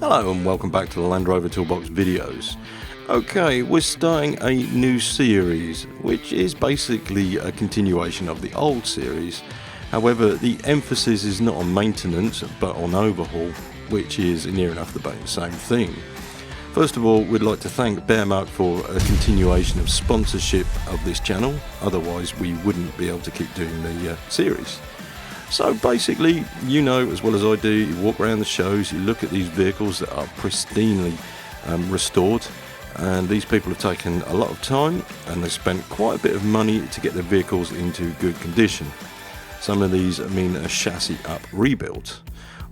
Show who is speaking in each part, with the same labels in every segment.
Speaker 1: Hello and welcome back to the Land Rover Toolbox videos. Okay, we're starting a new series, which is basically a continuation of the old series. However, the emphasis is not on maintenance, but on overhaul, which is near enough the same thing. First of all, we'd like to thank Bearmark for a continuation of sponsorship of this channel, otherwise we wouldn't be able to keep doing the series. So basically, you know as well as I do, you walk around the shows, you look at these vehicles that are pristinely restored, and these people have taken a lot of time and they've spent quite a bit of money to get their vehicles into good condition. Some of these mean a chassis up rebuild.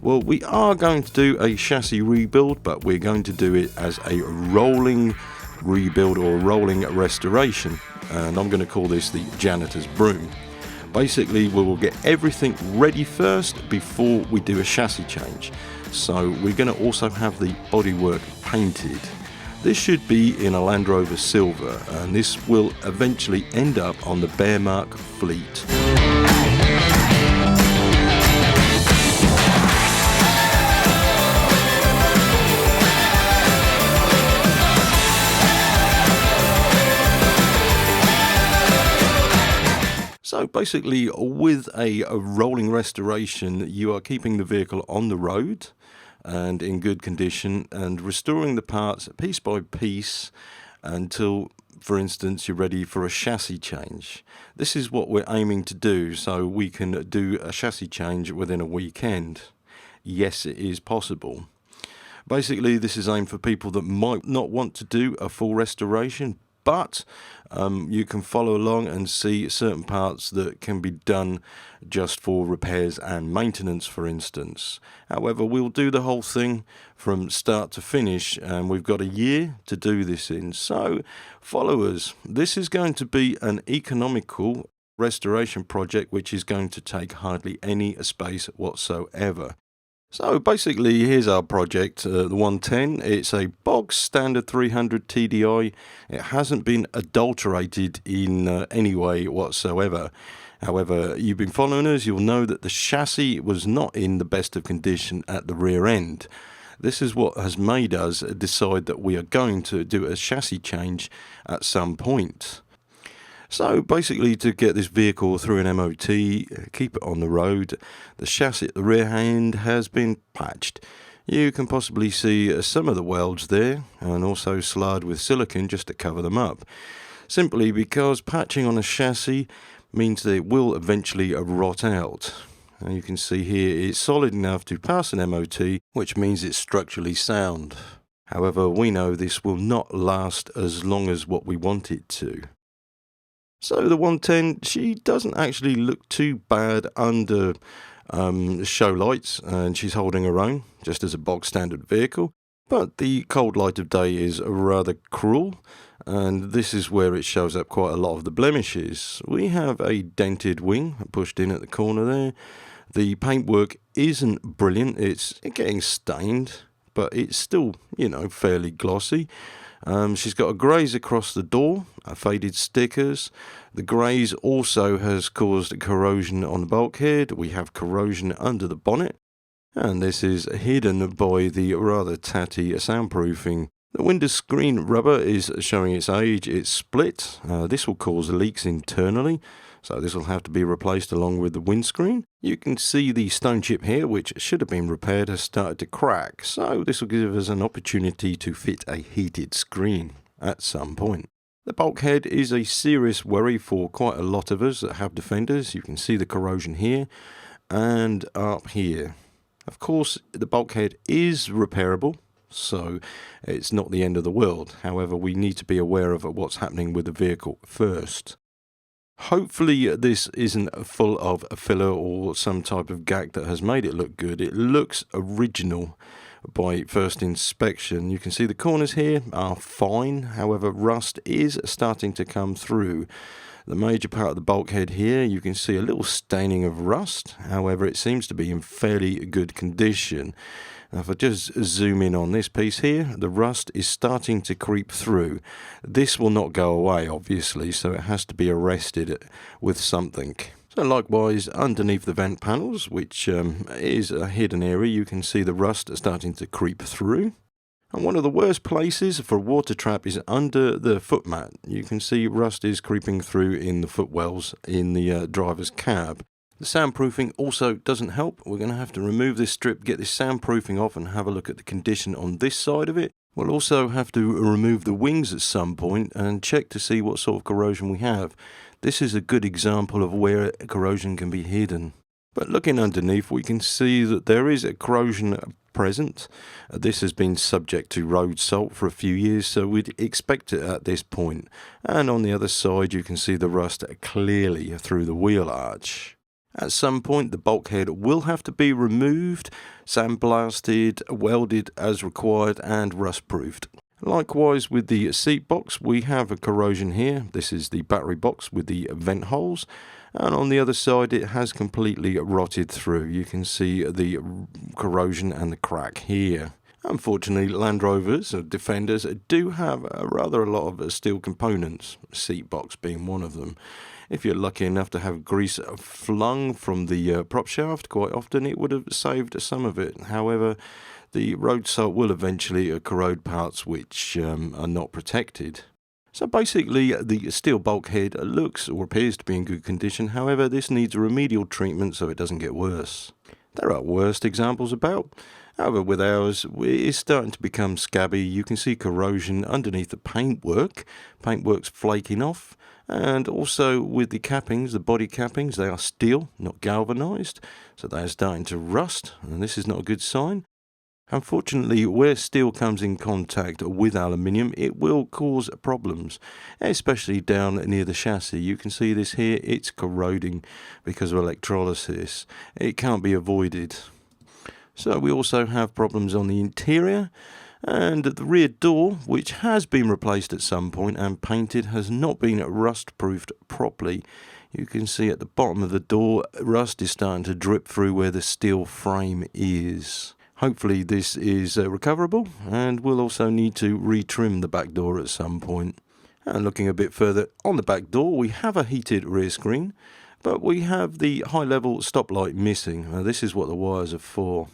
Speaker 1: Well, we are going to do a chassis rebuild, but we're going to do it as a rolling rebuild or rolling restoration, and I'm going to call this the janitor's broom. Basically, we will get everything ready first before we do a chassis change. So we're going to also have the bodywork painted. This should be in a Land Rover Silver, and this will eventually end up on the Bearmark fleet. So basically, with a rolling restoration, you are keeping the vehicle on the road and in good condition and restoring the parts piece by piece until, for instance, you're ready for a chassis change. This is what we're aiming to do, so we can do a chassis change within a weekend. Yes, it is possible. Basically, this is aimed for people that might not want to do a full restoration, but you can follow along and see certain parts that can be done just for repairs and maintenance, for instance. However, we'll do the whole thing from start to finish, and we've got a year to do this in. So, followers, this is going to be an economical restoration project which is going to take hardly any space whatsoever. So basically, here's our project, the 110. It's a bog standard 300 TDI. It hasn't been adulterated in any way whatsoever. However, you've been following us, you'll know that the chassis was not in the best of condition at the rear end. This is what has made us decide that we are going to do a chassis change at some point. So basically, to get this vehicle through an MOT, keep it on the road, the chassis at the rear end has been patched. You can possibly see some of the welds there, and also slide with silicone just to cover them up. Simply because patching on a chassis means that it will eventually rot out. And you can see here it's solid enough to pass an MOT, which means it's structurally sound. However, we know this will not last as long as what we want it to. So the 110, she doesn't actually look too bad under show lights, and she's holding her own, just as a bog standard vehicle. But the cold light of day is rather cruel, and this is where it shows up quite a lot of the blemishes. We have a dented wing pushed in at the corner there. The paintwork isn't brilliant, it's getting stained, but it's still, fairly glossy. She's got a graze across the door, faded stickers. The graze also has caused corrosion on the bulkhead. We have corrosion under the bonnet, and this is hidden by the rather tatty soundproofing. The window screen rubber is showing its age. It's split. This will cause leaks internally, so this will have to be replaced along with the windscreen. You can see the stone chip here, which should have been repaired, has started to crack, so this will give us an opportunity to fit a heated screen at some point. The bulkhead is a serious worry for quite a lot of us that have Defenders. You can see the corrosion here and up here. Of course, the bulkhead is repairable, so it's not the end of the world. However, we need to be aware of what's happening with the vehicle first. Hopefully this isn't full of a filler or some type of gag that has made it look good. It looks original by first inspection. You can see the corners here are fine, however rust is starting to come through. The major part of the bulkhead here, you can see a little staining of rust, however it seems to be in fairly good condition. Now, if I just zoom in on this piece here, the rust is starting to creep through. This will not go away, obviously, so it has to be arrested with something. So likewise, underneath the vent panels, which is a hidden area, you can see the rust starting to creep through. And one of the worst places for a water trap is under the footmat. You can see rust is creeping through in the footwells in the driver's cab. The soundproofing also doesn't help. We're going to have to remove this strip, get this soundproofing off, and have a look at the condition on this side of it. We'll also have to remove the wings at some point and check to see what sort of corrosion we have. This is a good example of where corrosion can be hidden. But looking underneath, we can see that there is a corrosion present. This has been subject to road salt for a few years, so we'd expect it at this point. And on the other side, you can see the rust clearly through the wheel arch. At some point, the bulkhead will have to be removed, sandblasted, welded as required, and rust-proofed. Likewise, with the seat box, we have a corrosion here. This is the battery box with the vent holes. And on the other side, it has completely rotted through. You can see the corrosion and the crack here. Unfortunately, Land Rovers or Defenders do have rather a lot of steel components, seat box being one of them. If you're lucky enough to have grease flung from the prop shaft, quite often it would have saved some of it. However, the road salt will eventually corrode parts which are not protected. So basically, the steel bulkhead looks or appears to be in good condition. However, this needs remedial treatment so it doesn't get worse. There are worse examples about. However, with ours, it is starting to become scabby. You can see corrosion underneath the paintwork. Paintwork's flaking off. And also with the cappings, the body cappings, they are steel, not galvanized. So they are starting to rust, and this is not a good sign. Unfortunately, where steel comes in contact with aluminium, it will cause problems, especially down near the chassis. You can see this here, it's corroding because of electrolysis. It can't be avoided. So we also have problems on the interior, and the rear door, which has been replaced at some point and painted, has not been rust-proofed properly. You can see at the bottom of the door, rust is starting to drip through where the steel frame is. Hopefully this is recoverable, and we'll also need to retrim the back door at some point. And looking a bit further on the back door, we have a heated rear screen, but we have the high-level stoplight missing. Now, this is what the wires are for.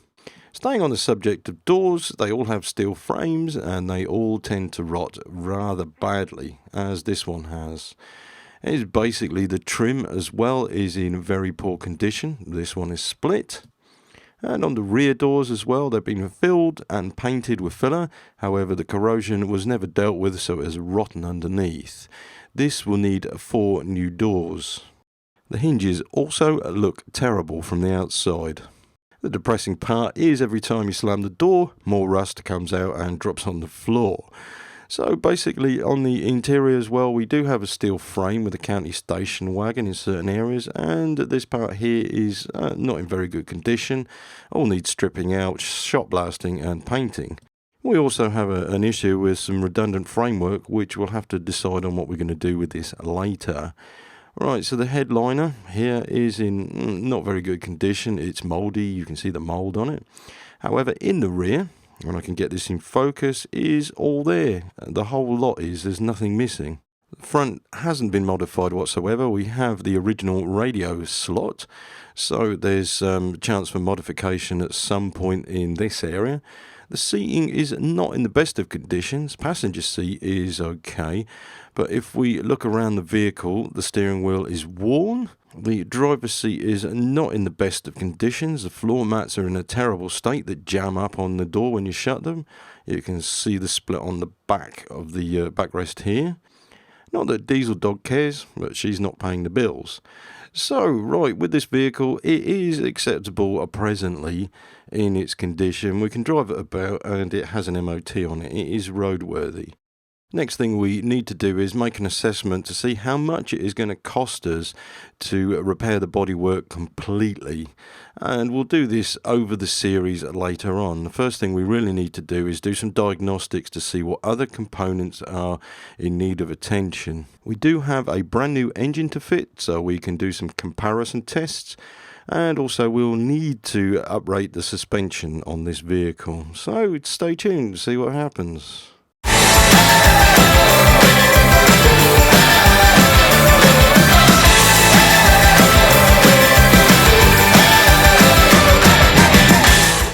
Speaker 1: Staying on the subject of doors, they all have steel frames, and they all tend to rot rather badly, as this one has. It is basically the trim as well is in very poor condition. This one is split. And on the rear doors as well, they've been filled and painted with filler. However, the corrosion was never dealt with, so it is rotten underneath. This will need 4 new doors. The hinges also look terrible from the outside. The depressing part is every time you slam the door, more rust comes out and drops on the floor. So basically on the interior as well, we do have a steel frame with a county station wagon in certain areas, and this part here is not in very good condition. All needs stripping out, shot blasting and painting. We also have an issue with some redundant framework, which we'll have to decide on what we're going to do with this later. Right, so the headliner here is in not very good condition. It's mouldy, you can see the mould on it. However, in the rear, when I can get this in focus, is all there. The whole lot is, there's nothing missing. The front hasn't been modified whatsoever. We have the original radio slot, so there's a chance for modification at some point in this area. The seating is not in the best of conditions. Passenger seat is okay, but if we look around the vehicle, the steering wheel is worn. The driver's seat is not in the best of conditions. The floor mats are in a terrible state that jam up on the door when you shut them. You can see the split on the back of the backrest here. Not that Diesel Dog cares, but she's not paying the bills. So, right, with this vehicle, it is acceptable presently in its condition. We can drive it about, and it has an MOT on it. It is roadworthy. Next thing we need to do is make an assessment to see how much it is going to cost us to repair the bodywork completely. And we'll do this over the series later on. The first thing we really need to do is do some diagnostics to see what other components are in need of attention. We do have a brand new engine to fit, so we can do some comparison tests. And also we'll need to uprate the suspension on this vehicle. So stay tuned to see what happens.